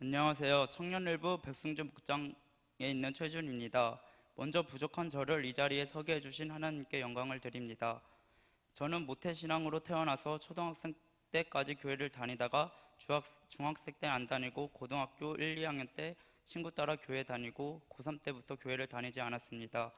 안녕하세요. 청년일부 백승주 목장에 있는 최준입니다. 먼저 부족한 저를 이 자리에 서게 해주신 하나님께 영광을 드립니다. 저는 모태신앙으로 태어나서 초등학생 때까지 교회를 다니다가 중학생 때 안 다니고 고등학교 1, 2학년 때 친구 따라 교회 다니고 고3 때부터 교회를 다니지 않았습니다.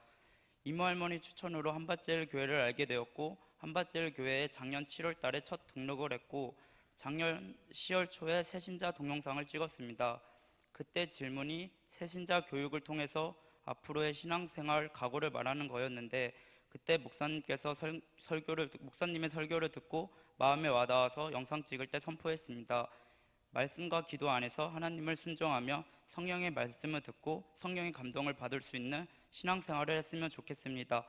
이모 할머니 추천으로 한밭제일 교회를 알게 되었고 한밭제일 교회에 작년 7월 달에 첫 등록을 했고 작년 10월 초에 새신자 동영상을 찍었습니다. 그때 질문이 새신자 교육을 통해서 앞으로의 신앙생활 각오를 말하는 거였는데 그때 목사님의 설교를 듣고 마음에 와닿아서 영상 찍을 때 선포했습니다. 말씀과 기도 안에서 하나님을 순종하며 성령의 말씀을 듣고 성령의 감동을 받을 수 있는 신앙생활을 했으면 좋겠습니다.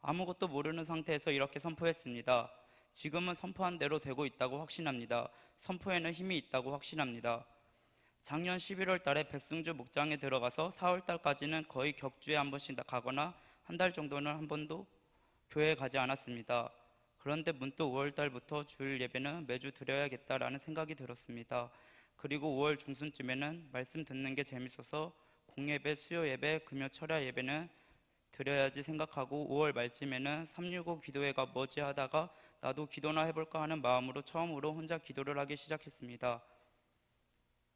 아무것도 모르는 상태에서 이렇게 선포했습니다. 지금은 선포한 대로 되고 있다고 확신합니다. 선포에는 힘이 있다고 확신합니다. 작년 11월 달에 백승주 목장에 들어가서 4월 달까지는 거의 격주에 한 번씩 가거나 한 달 정도는 한 번도 교회에 가지 않았습니다. 그런데 문득 5월 달부터 주일 예배는 매주 드려야겠다라는 생각이 들었습니다. 그리고 5월 중순쯤에는 말씀 듣는 게 재밌어서 공예배, 수요예배, 금요 철야 예배는 드려야지 생각하고 5월 말쯤에는 365 기도회가 뭐지 하다가 나도 기도나 해볼까 하는 마음으로 처음으로 혼자 기도를 하기 시작했습니다.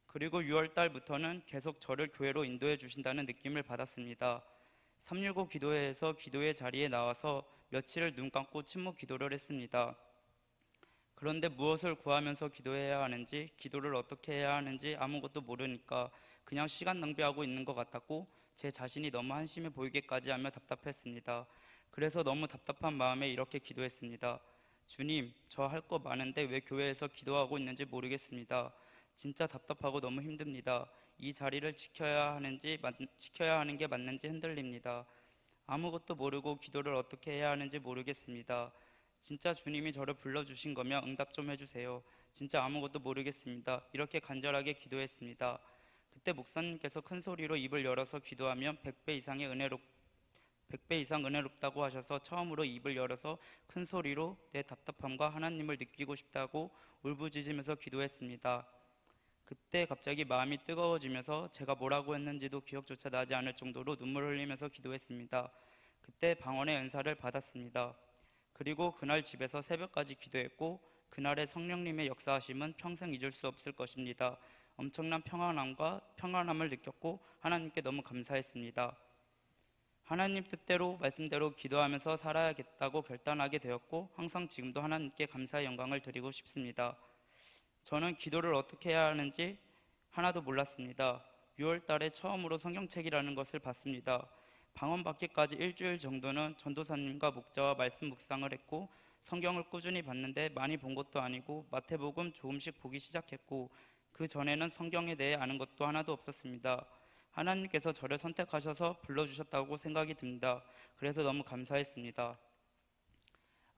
그리고 6월 달부터는 계속 저를 교회로 인도해 주신다는 느낌을 받았습니다. 365 기도회에서 기도회 자리에 나와서 며칠을 눈 감고 침묵 기도를 했습니다. 그런데 무엇을 구하면서 기도해야 하는지, 기도를 어떻게 해야 하는지 아무것도 모르니까 그냥 시간 낭비하고 있는 것 같았고 제 자신이 너무 한심해 보이기까지 하며 답답했습니다. 그래서 너무 답답한 마음에 이렇게 기도했습니다. 주님, 저 할 거 많은데 왜 교회에서 기도하고 있는지 모르겠습니다. 진짜 답답하고 너무 힘듭니다. 이 자리를 지켜야 하는 게 맞는지 흔들립니다. 아무것도 모르고 기도를 어떻게 해야 하는지 모르겠습니다. 진짜 주님이 저를 불러주신 거면 응답 좀 해주세요. 진짜 아무것도 모르겠습니다. 이렇게 간절하게 기도했습니다. 그때 목사님께서 큰 소리로 입을 열어서 기도하면 100배 이상 은혜롭다고 하셔서 처음으로 입을 열어서 큰 소리로 내 답답함과 하나님을 느끼고 싶다고 울부짖으면서 기도했습니다. 그때 갑자기 마음이 뜨거워지면서 제가 뭐라고 했는지도 기억조차 나지 않을 정도로 눈물을 흘리면서 기도했습니다. 그때 방언의 은사를 받았습니다. 그리고 그날 집에서 새벽까지 기도했고 그날의 성령님의 역사하심은 평생 잊을 수 없을 것입니다. 엄청난 평안함을 느꼈고 하나님께 너무 감사했습니다. 하나님 뜻대로 말씀대로 기도하면서 살아야겠다고 결단하게 되었고 항상 지금도 하나님께 감사의 영광을 드리고 싶습니다. 저는 기도를 어떻게 해야 하는지 하나도 몰랐습니다. 6월 달에 처음으로 성경책이라는 것을 봤습니다. 방언받기까지 일주일 정도는 전도사님과 목자와 말씀 묵상을 했고 성경을 꾸준히 봤는데 많이 본 것도 아니고 마태복음 조금씩 보기 시작했고 그 전에는 성경에 대해 아는 것도 하나도 없었습니다. 하나님께서 저를 선택하셔서 불러주셨다고 생각이 듭니다. 그래서 너무 감사했습니다.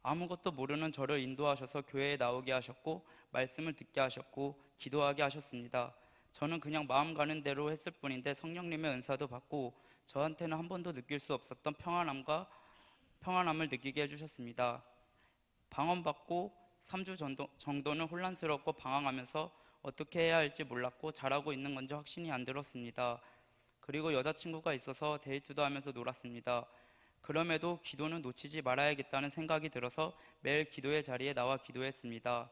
아무것도 모르는 저를 인도하셔서 교회에 나오게 하셨고 말씀을 듣게 하셨고 기도하게 하셨습니다. 저는 그냥 마음 가는 대로 했을 뿐인데 성령님의 은사도 받고 저한테는 한 번도 느낄 수 없었던 평안함을 느끼게 해주셨습니다. 방언받고 3주 정도는 혼란스럽고 방황하면서 어떻게 해야 할지 몰랐고 잘하고 있는 건지 확신이 안 들었습니다. 그리고 여자친구가 있어서 데이트도 하면서 놀았습니다. 그럼에도 기도는 놓치지 말아야겠다는 생각이 들어서 매일 기도의 자리에 나와 기도했습니다.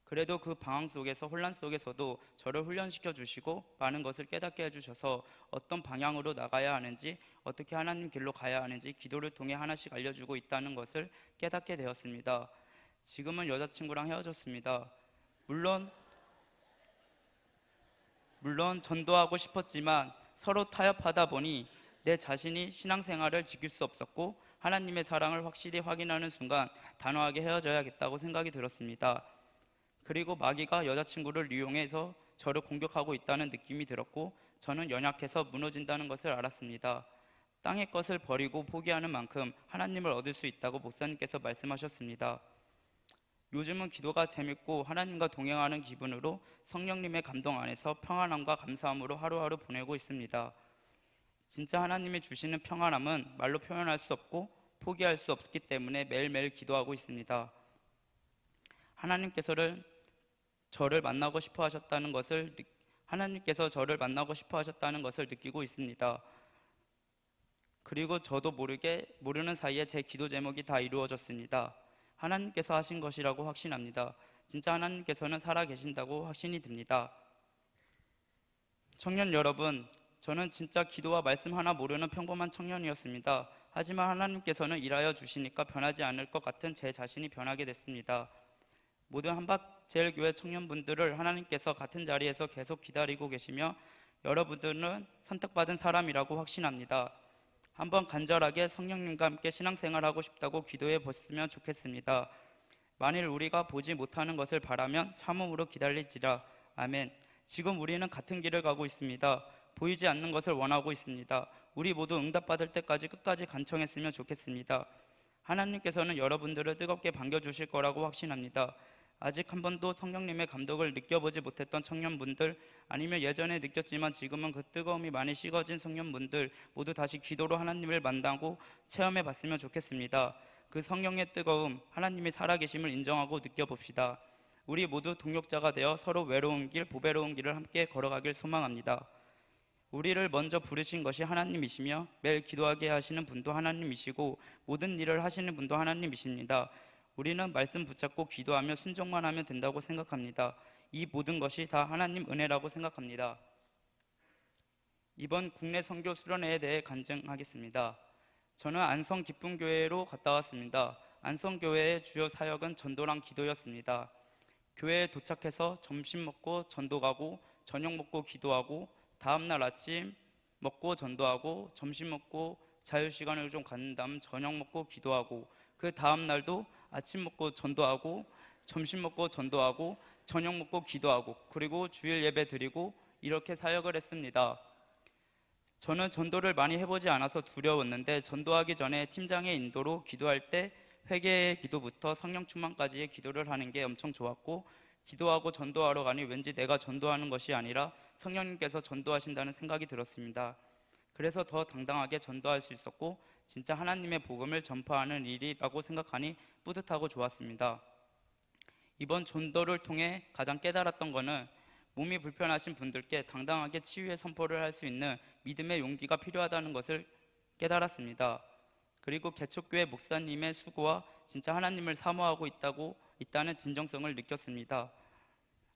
그래도 그 방황 속에서 혼란 속에서도 저를 훈련시켜 주시고 많은 것을 깨닫게 해주셔서 어떤 방향으로 나가야 하는지 어떻게 하나님 길로 가야 하는지 기도를 통해 하나씩 알려주고 있다는 것을 깨닫게 되었습니다. 지금은 여자친구랑 헤어졌습니다. 물론 전도하고 싶었지만 서로 타협하다 보니 내 자신이 신앙생활을 지킬 수 없었고 하나님의 사랑을 확실히 확인하는 순간 단호하게 헤어져야겠다고 생각이 들었습니다. 그리고 마귀가 여자친구를 이용해서 저를 공격하고 있다는 느낌이 들었고 저는 연약해서 무너진다는 것을 알았습니다. 땅의 것을 버리고 포기하는 만큼 하나님을 얻을 수 있다고 목사님께서 말씀하셨습니다. 요즘은 기도가 재밌고 하나님과 동행하는 기분으로 성령님의 감동 안에서 평안함과 감사함으로 하루하루 보내고 있습니다. 진짜 하나님이 주시는 평안함은 말로 표현할 수 없고 포기할 수 없기 때문에 매일매일 기도하고 있습니다. 하나님께서는 저를 만나고 싶어 하셨다는 것을 하나님께서 저를 만나고 싶어 하셨다는 것을 느끼고 있습니다. 그리고 저도 모르는 사이에 제 기도 제목이 다 이루어졌습니다. 하나님께서 하신 것이라고 확신합니다. 진짜 하나님께서는 살아계신다고 확신이 듭니다. 청년 여러분, 저는 진짜 기도와 말씀 하나 모르는 평범한 청년이었습니다. 하지만 하나님께서는 일하여 주시니까 변하지 않을 것 같은 제 자신이 변하게 됐습니다. 모든 한박제일교회 청년분들을 하나님께서 같은 자리에서 계속 기다리고 계시며 여러분들은 선택받은 사람이라고 확신합니다. 한번 간절하게 성령님과 함께 신앙생활하고 싶다고 기도해 보셨으면 좋겠습니다. 만일 우리가 보지 못하는 것을 바라면 참음으로 기다릴지라. 아멘. 지금 우리는 같은 길을 가고 있습니다. 보이지 않는 것을 원하고 있습니다. 우리 모두 응답받을 때까지 끝까지 간청했으면 좋겠습니다. 하나님께서는 여러분들을 뜨겁게 반겨주실 거라고 확신합니다. 아직 한 번도 성령님의 감독을 느껴보지 못했던 청년분들, 아니면 예전에 느꼈지만 지금은 그 뜨거움이 많이 식어진 청년분들 모두 다시 기도로 하나님을 만나고 체험해 봤으면 좋겠습니다. 그 성령의 뜨거움, 하나님이 살아계심을 인정하고 느껴봅시다. 우리 모두 동역자가 되어 서로 외로운 길, 보배로운 길을 함께 걸어가길 소망합니다. 우리를 먼저 부르신 것이 하나님이시며 매일 기도하게 하시는 분도 하나님이시고 모든 일을 하시는 분도 하나님이십니다. 우리는 말씀 붙잡고 기도하며 순종만 하면 된다고 생각합니다. 이 모든 것이 다 하나님 은혜라고 생각합니다. 이번 국내 선교 수련회에 대해 간증하겠습니다. 저는 안성 기쁨교회로 갔다 왔습니다. 안성교회의 주요 사역은 전도랑 기도였습니다. 교회에 도착해서 점심 먹고 전도 가고, 저녁 먹고 기도하고, 다음날 아침 먹고 전도하고, 점심 먹고 자유시간을 좀 갖는 다음 저녁 먹고 기도하고, 그 다음날도 아침 먹고 전도하고, 점심 먹고 전도하고, 저녁 먹고 기도하고, 그리고 주일 예배 드리고, 이렇게 사역을 했습니다. 저는 전도를 많이 해보지 않아서 두려웠는데 전도하기 전에 팀장의 인도로 기도할 때 회개의 기도부터 성령 충만까지의 기도를 하는 게 엄청 좋았고, 기도하고 전도하러 가니 왠지 내가 전도하는 것이 아니라 성령님께서 전도하신다는 생각이 들었습니다. 그래서 더 당당하게 전도할 수 있었고 진짜 하나님의 복음을 전파하는 일이라고 생각하니 뿌듯하고 좋았습니다. 이번 전도를 통해 가장 깨달았던 것은 몸이 불편하신 분들께 당당하게 치유의 선포를 할 수 있는 믿음의 용기가 필요하다는 것을 깨달았습니다. 그리고 개척교회 목사님의 수고와 진짜 하나님을 사모하고 있다는 진정성을 느꼈습니다.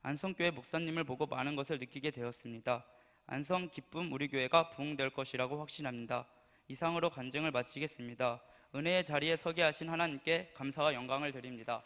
안성교회 목사님을 보고 많은 것을 느끼게 되었습니다. 안성 기쁨 우리 교회가 부흥될 것이라고 확신합니다. 이상으로 간증을 마치겠습니다. 은혜의 자리에 서게 하신 하나님께 감사와 영광을 드립니다.